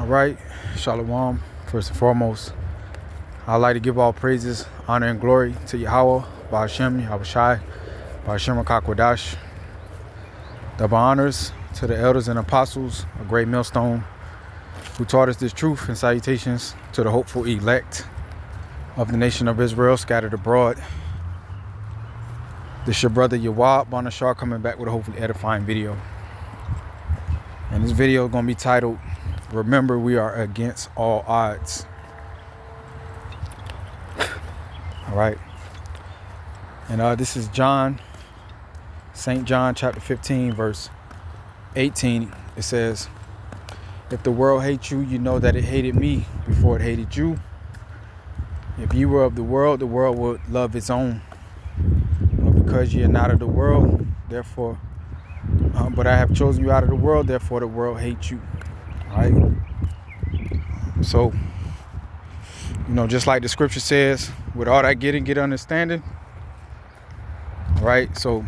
All right, Shalom. First and foremost, I'd like to give all praises, honor, and glory to Yahweh, Ba'ashem, Yahweh Shai, Ba'ashem Rakakwadash. Double honors to the elders and apostles, a great millstone, who taught us this truth, and salutations to the hopeful elect of the nation of Israel scattered abroad. This is your brother Yawab Bonashar coming back with a hopefully edifying video. And this video is going to be titled, Remember We Are Against All Odds. All right. And this is St. John chapter 15, verse 18. It says, if the world hates you, you know that it hated me before it hated you. If you were of the world would love its own. But because you are not of the world, therefore, but I have chosen you out of the world, therefore the world hates you. All right. So, just like the scripture says, with all that getting, get understanding. All right. So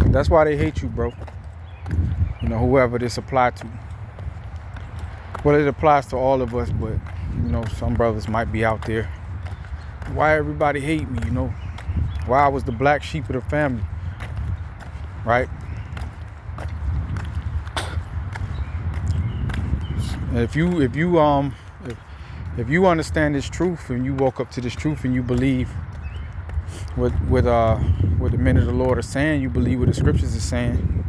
that's why they hate you, bro. Whoever this applies to. Well, it applies to all of us, but some brothers might be out there. Why everybody hate me? Why I was the black sheep of the family, right? If you understand this truth and you woke up to this truth and you believe what the men of the Lord are saying, you believe what the scriptures is saying,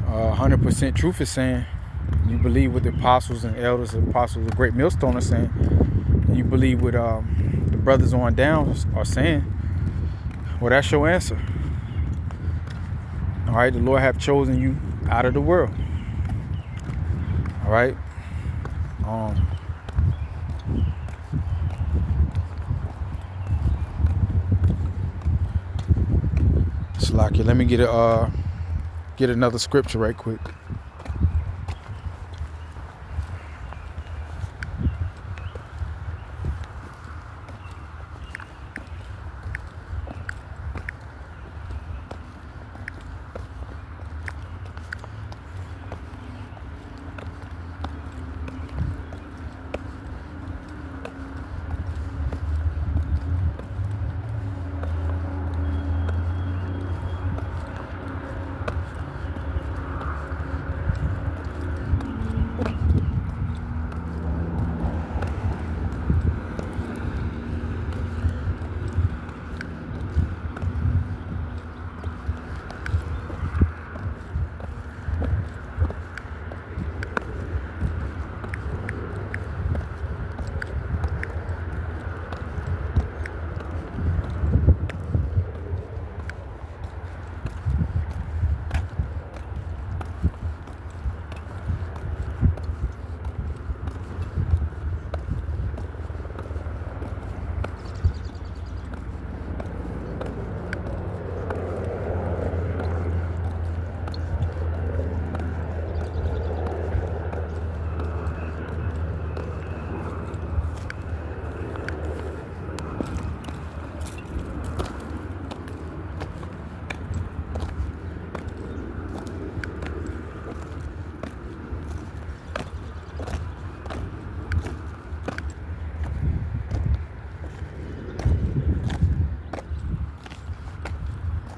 100% truth is saying, you believe what the apostles and elders and apostles of Great Millstone are saying, and you believe what the brothers on down are saying, well, that's your answer. All right, the Lord have chosen you out of the world. All right. Slack it. Let me get another scripture right quick.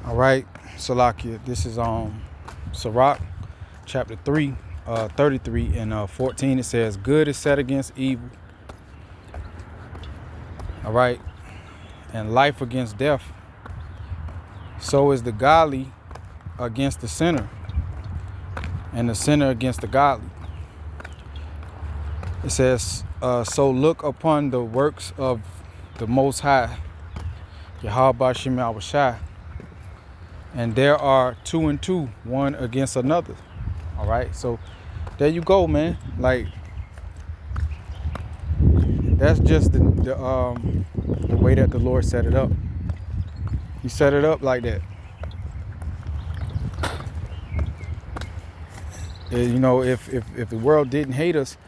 All right, Salakia, this is Sirach chapter 3, 33 and 14. It says, good is set against evil. All right, and life against death. So is the godly against the sinner, and the sinner against the godly. It says, so look upon the works of the Most High, Yahweh Ba'ashem Yahweh Shai. And there are two and two, one against another. All right, so there you go, man. Like, that's just the way that the Lord set it up. He set it up like that. If the world didn't hate us,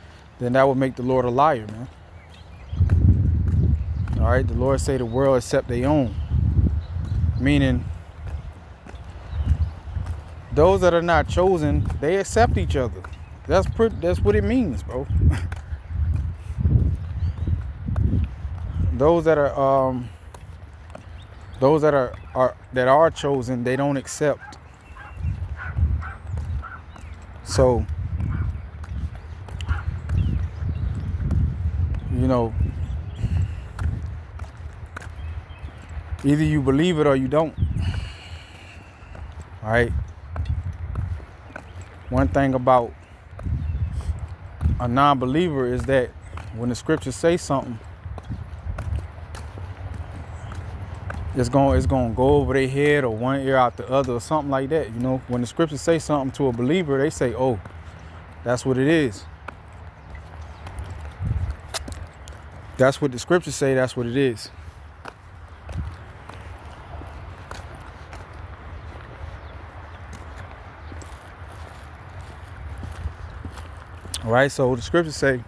then that would make the Lord a liar, man. All right, the Lord say the world accept their own, meaning those that are not chosen, they accept each other. That's what it means, bro. Those that are chosen, they don't accept. So, you know, either you believe it or you don't. All right. One thing about a non-believer is that when the scriptures say something, it's gonna go over their head or one ear out the other or something like that. You know, when the scriptures say something to a believer, they say, "Oh, that's what it is." That's what the scriptures say. That's what it is. All right. So the scriptures say,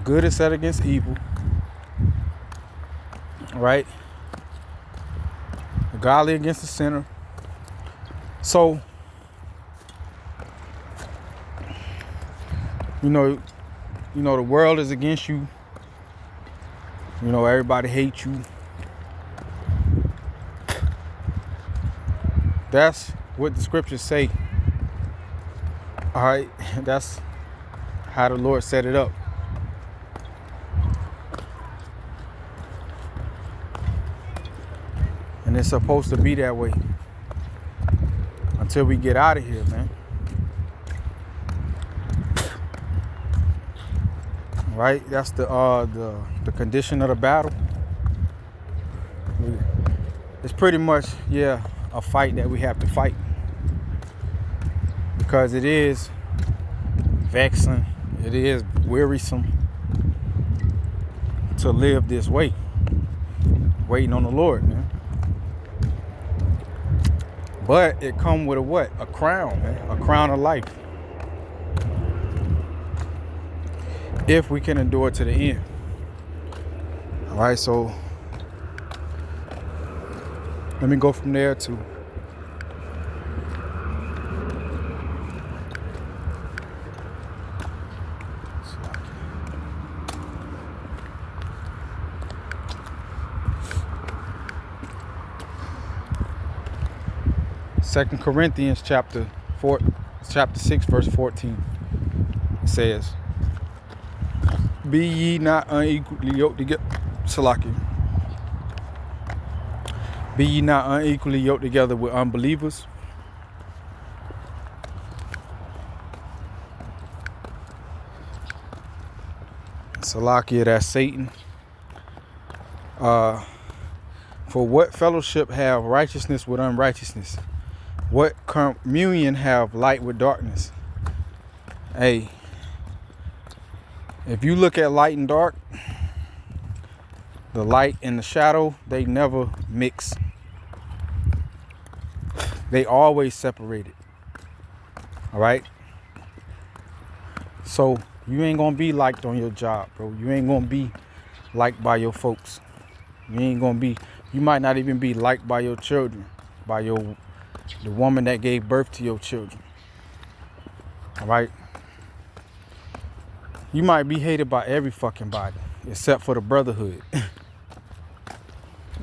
"Good is set against evil." All right. The godly against the sinner. So, you know, the world is against you. You know, everybody hates you. That's what the scriptures say. All right, that's how the Lord set it up. And it's supposed to be that way until we get out of here, man. Right? That's the condition of the battle. It's pretty much, yeah, a fight that we have to fight. Because it is vexing, it is wearisome to live this way, waiting on the Lord, man. But it come with a what? A crown, man. A crown of life. If we can endure to the end. All right, so let me go from there to Second Corinthians chapter 6, verse 14. It says, "Be ye not unequally yoked together." Salaki. "Be ye not unequally yoked together with unbelievers." Salakia, that's Satan. For what fellowship have righteousness with unrighteousness? What communion have light with darkness? Hey, if you look at light and dark, the light and the shadow, they never mix. They always separated. All right? So you ain't gonna be liked on your job, bro. You ain't gonna be liked by your folks. You might not even be liked by your children, by the woman that gave birth to your children. All right? You might be hated by every fucking body, except for the brotherhood.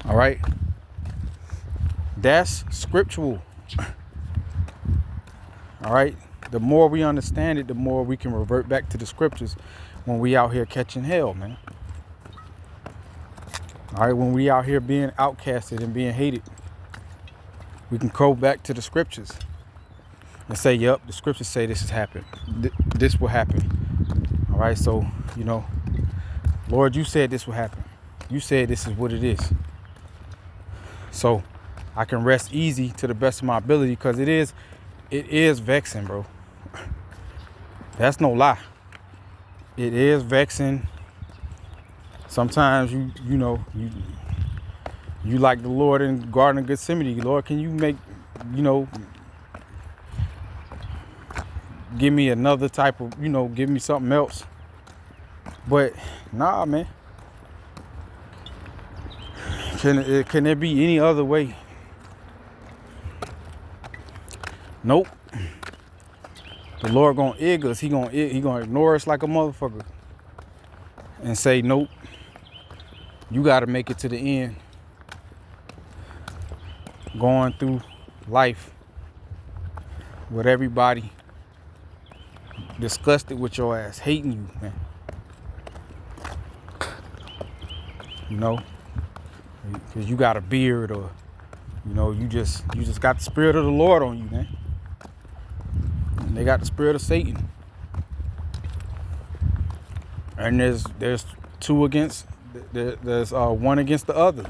All right? That's scriptural. All right? The more we understand it, the more we can revert back to the scriptures when we out here catching hell, man. All right? When we out here being outcasted and being hated, we can go back to the scriptures and say, yep, the scriptures say this has happened. This will happen. All right? So, you know, Lord, you said this will happen. You said this is what it is. So I can rest easy to the best of my ability, because it is vexing, bro. That's no lie. It is vexing. Sometimes you like the Lord in Garden of Gethsemane. Lord, can you make, give me another type of, give me something else. But nah, man. Can there be any other way? Nope. The Lord gonna egg us. He gonna ignore us like a motherfucker and say, nope, you gotta make it to the end. Going through life with everybody disgusted with your ass, hating you, man. You know, because you got a beard, or you know, you just got the spirit of the Lord on you, man. And they got the spirit of Satan. And there's one against the other.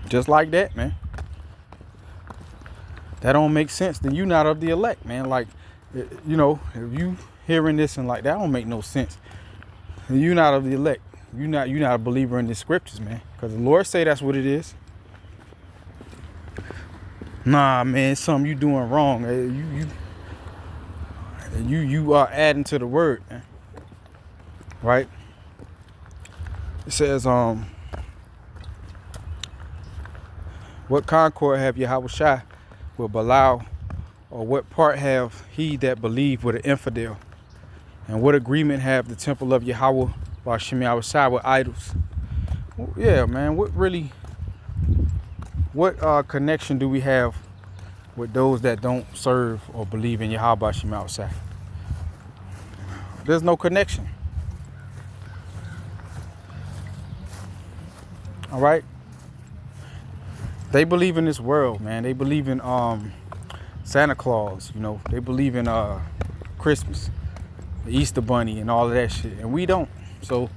Just like that, man. That don't make sense. Then you not of the elect, man. Like, you know, if you hearing this and like that don't make no sense. You not of the elect. You not a believer in the scriptures, man. Because the Lord say that's what it is. Nah, man, it's something you doing wrong. You are adding to the word, man. Right? It says, what concord have Yahushua with Belial, or what part have he that believe with an infidel? And what agreement have the temple of Yahweh by Shem Yahushua with idols? Well, yeah, man, what connection do we have with those that don't serve or believe in Yahweh by Shem Yahushua? There's no connection. All right? They believe in this world, man. They believe in Santa Claus, you know. They believe in Christmas, the Easter Bunny, and all of that shit, and we don't. So,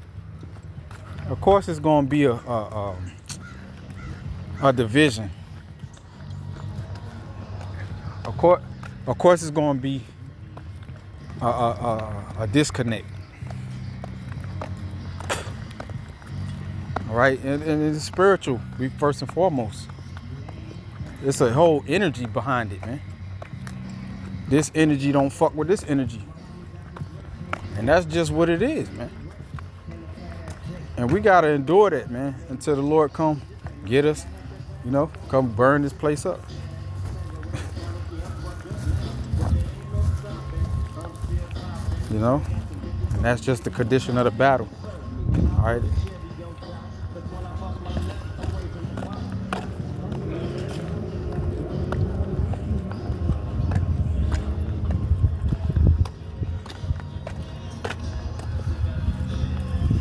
of course, it's gonna be a division. Of course, it's gonna be a disconnect. All right, and it's spiritual. We first and foremost. It's a whole energy behind it, man. This energy don't fuck with this energy. And that's just what it is, man. And we gotta endure that, man, until the Lord come get us, you know, come burn this place up. You know? And that's just the condition of the battle. All right.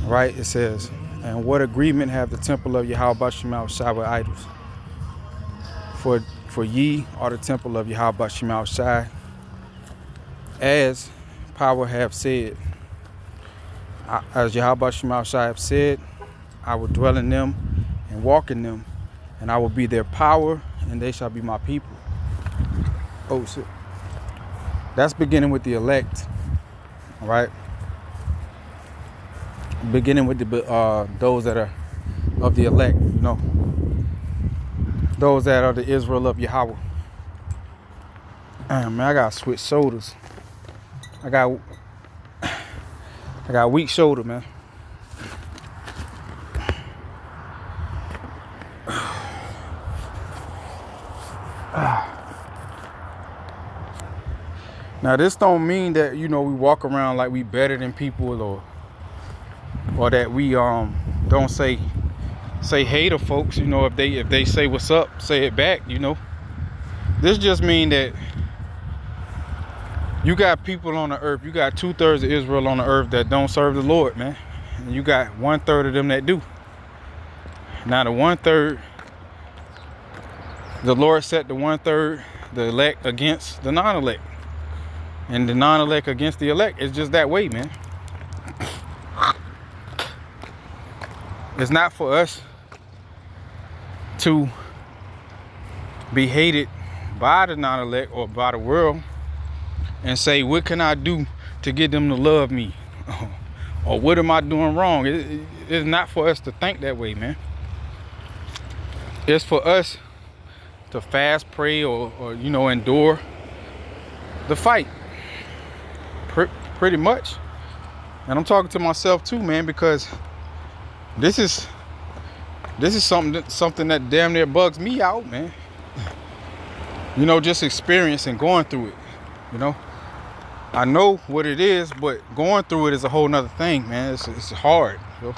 Right, it says, and what agreement have the temple of Yahweh B'Shem Yahushua with idols? For ye are the temple of Yahweh B'Shem Yahushua, as power have said. As Yahweh B'Shem Yahushua have said, I will dwell in them and walk in them, and I will be their power, and they shall be my people. Oh shit. That's beginning with the elect. All right. Beginning with the those that are of the elect, you know, those that are the Israel of Yahweh. Man, I gotta switch shoulders. I got a weak shoulder, man. Now this don't mean that, you know, we walk around like we better than people, or that we don't say hey to folks, you know. If they say what's up, say it back, you know. This just mean that you got people on the earth, you got 2/3 of Israel on the earth that don't serve the Lord, man. And you got 1/3 of them that do. Now the 1/3, the Lord set the 1/3, the elect against the non-elect. And the non-elect against the elect. It's just that way, man. It's not for us to be hated by the non-elect or by the world and say, what can I do to get them to love me? Or what am I doing wrong? It's not for us to think that way, man. It's for us to fast, pray, or you know, endure the fight. Pretty much. And I'm talking to myself too, man, because this is something that damn near bugs me out, man. you know, just experiencing going through it. You know, I know what it is, but going through it is a whole nother thing, man. It's hard, you know?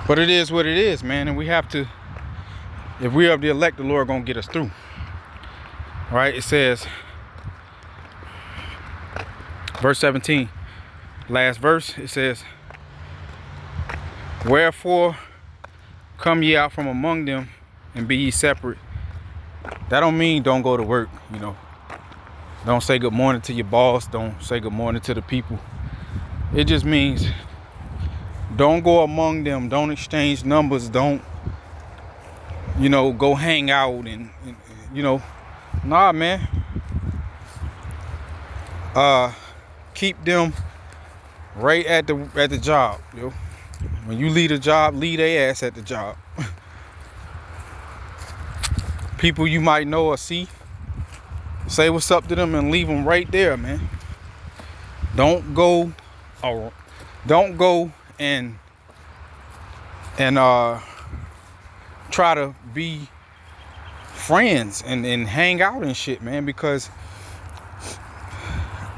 But it is what it is, man. And we have to, if we are the elect, the Lord gonna get us through. All right, it says, verse 17, last verse, it says, wherefore come ye out from among them and be ye separate. That don't mean don't go to work, you know. Don't say good morning to your boss. Don't say good morning to the people. It just means don't go among them. Don't exchange numbers. Don't, you know, go hang out and you know, nah, man. Keep them right at the job, yo. When you leave a job, leave their ass at the job. People you might know or see, say what's up to them and leave them right there, man. Don't go and try to be friends and hang out and shit, man, because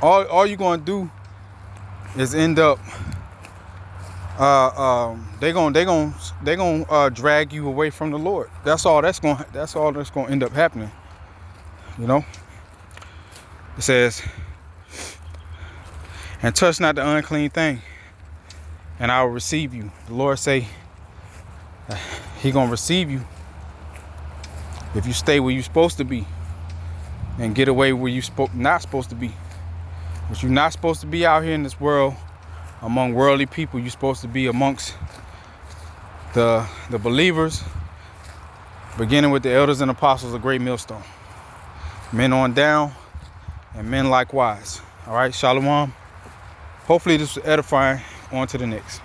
all you're gonna do is end up they gonna drag you away from the Lord. That's all that's gonna end up happening. You know, it says, and touch not the unclean thing, and I will receive you. The Lord say he gonna receive you if you stay where you're supposed to be and get away where you not supposed to be. But you're not supposed to be out here in this world among worldly people. You're supposed to be amongst the believers, beginning with the elders and apostles of Great Millstone. Men on down and men likewise. All right, shalom. Hopefully this was edifying. On to the next.